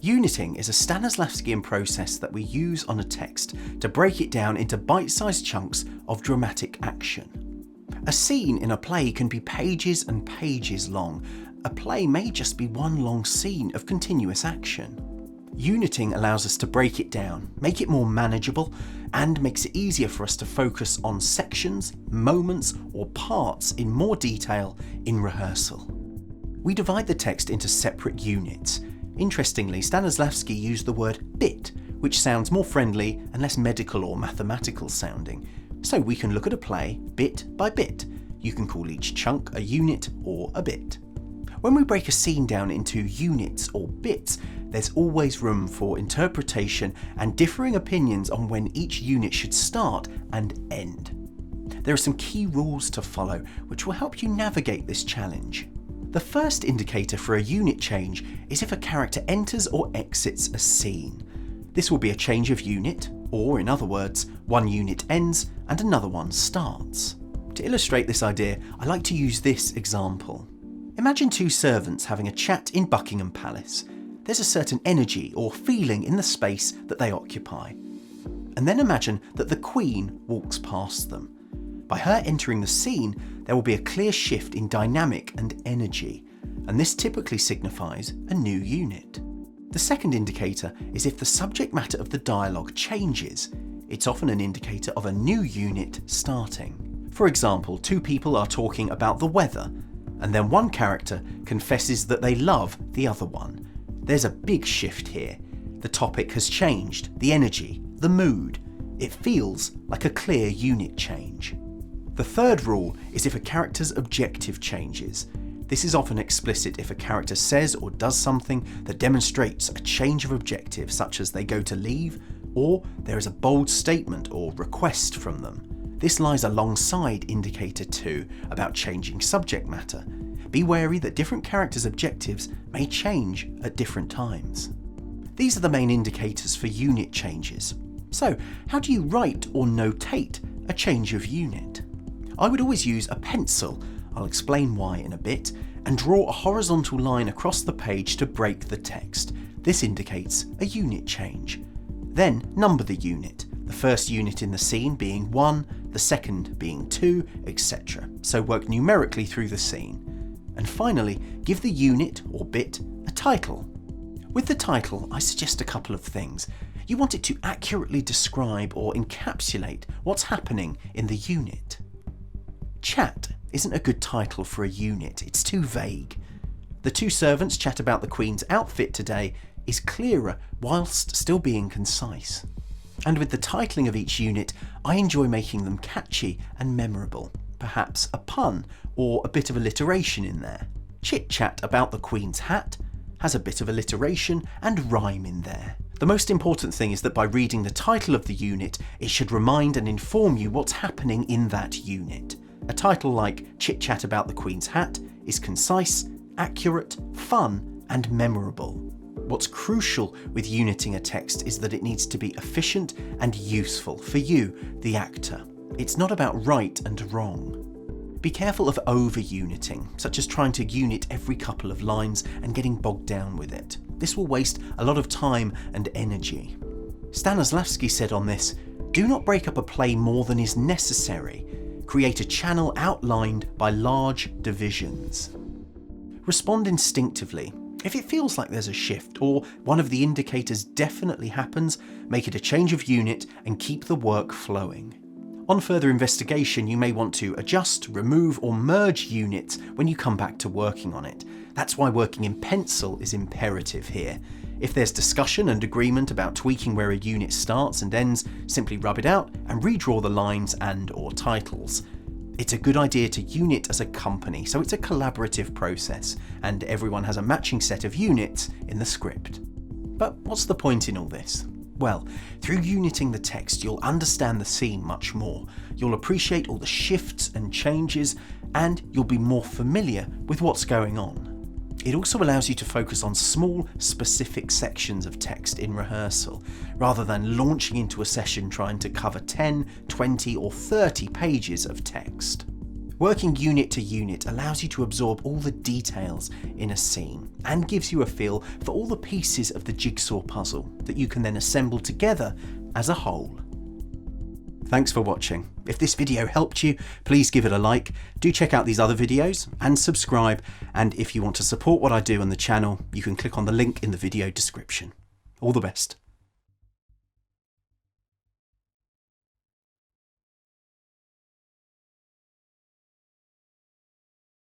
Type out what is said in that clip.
Uniting is a Stanislavskian process that we use on a text to break it down into bite-sized chunks of dramatic action. A scene in a play can be pages and pages long. A play may just be one long scene of continuous action. Uniting allows us to break it down, make it more manageable, and makes it easier for us to focus on sections, moments, or parts in more detail in rehearsal. We divide the text into separate units. Interestingly, Stanislavski used the word bit, which sounds more friendly and less medical or mathematical sounding. So we can look at a play bit by bit. You can call each chunk a unit or a bit. When we break a scene down into units or bits, there's always room for interpretation and differing opinions on when each unit should start and end. There are some key rules to follow, which will help you navigate this challenge. The first indicator for a unit change is if a character enters or exits a scene. This will be a change of unit, or in other words, one unit ends and another one starts. To illustrate this idea, I like to use this example. Imagine two servants having a chat in Buckingham Palace. There's a certain energy or feeling in the space that they occupy. And then imagine that the Queen walks past them. By her entering the scene, there will be a clear shift in dynamic and energy, and this typically signifies a new unit. The second indicator is if the subject matter of the dialogue changes. It's often an indicator of a new unit starting. For example, two people are talking about the weather, and then one character confesses that they love the other one. There's a big shift here. The topic has changed, the energy, the mood. It feels like a clear unit change. The third rule is if a character's objective changes. This is often explicit if a character says or does something that demonstrates a change of objective, such as they go to leave, or there is a bold statement or request from them. This lies alongside indicator 2 about changing subject matter. Be wary that different characters' objectives may change at different times. These are the main indicators for unit changes. So, how do you write or notate a change of unit? I would always use a pencil, I'll explain why in a bit, and draw a horizontal line across the page to break the text. This indicates a unit change. Then number the unit, the first unit in the scene being 1, the second being 2, etc. So work numerically through the scene. And finally, give the unit or bit a title. With the title, I suggest a couple of things. You want it to accurately describe or encapsulate what's happening in the unit. Chat isn't a good title for a unit, it's too vague. The two servants chat about the Queen's outfit today is clearer whilst still being concise. And with the titling of each unit, I enjoy making them catchy and memorable. Perhaps a pun or a bit of alliteration in there. Chit Chat about the Queen's hat has a bit of alliteration and rhyme in there. The most important thing is that by reading the title of the unit, it should remind and inform you what's happening in that unit. A title like Chit Chat about the Queen's hat is concise, accurate, fun, and memorable. What's crucial with uniting a text is that it needs to be efficient and useful for you, the actor. It's not about right and wrong. Be careful of over-uniting, such as trying to unit every couple of lines and getting bogged down with it. This will waste a lot of time and energy. Stanislavski said on this, "Do not break up a play more than is necessary. Create a channel outlined by large divisions." Respond instinctively. If it feels like there's a shift or one of the indicators definitely happens, make it a change of unit and keep the work flowing. On further investigation, you may want to adjust, remove, or merge units when you come back to working on it. That's why working in pencil is imperative here. If there's discussion and agreement about tweaking where a unit starts and ends, simply rub it out and redraw the lines and/or titles. It's a good idea to unit as a company, so it's a collaborative process, and everyone has a matching set of units in the script. But what's the point in all this? Well, through uniting the text, you'll understand the scene much more. You'll appreciate all the shifts and changes, and you'll be more familiar with what's going on. It also allows you to focus on small, specific sections of text in rehearsal, rather than launching into a session trying to cover 10, 20, or 30 pages of text. Working unit to unit allows you to absorb all the details in a scene and gives you a feel for all the pieces of the jigsaw puzzle that you can then assemble together as a whole. Thanks for watching. If this video helped you, please give it a like. Do check out these other videos and subscribe. And if you want to support what I do on the channel, you can click on the link in the video description. All the best.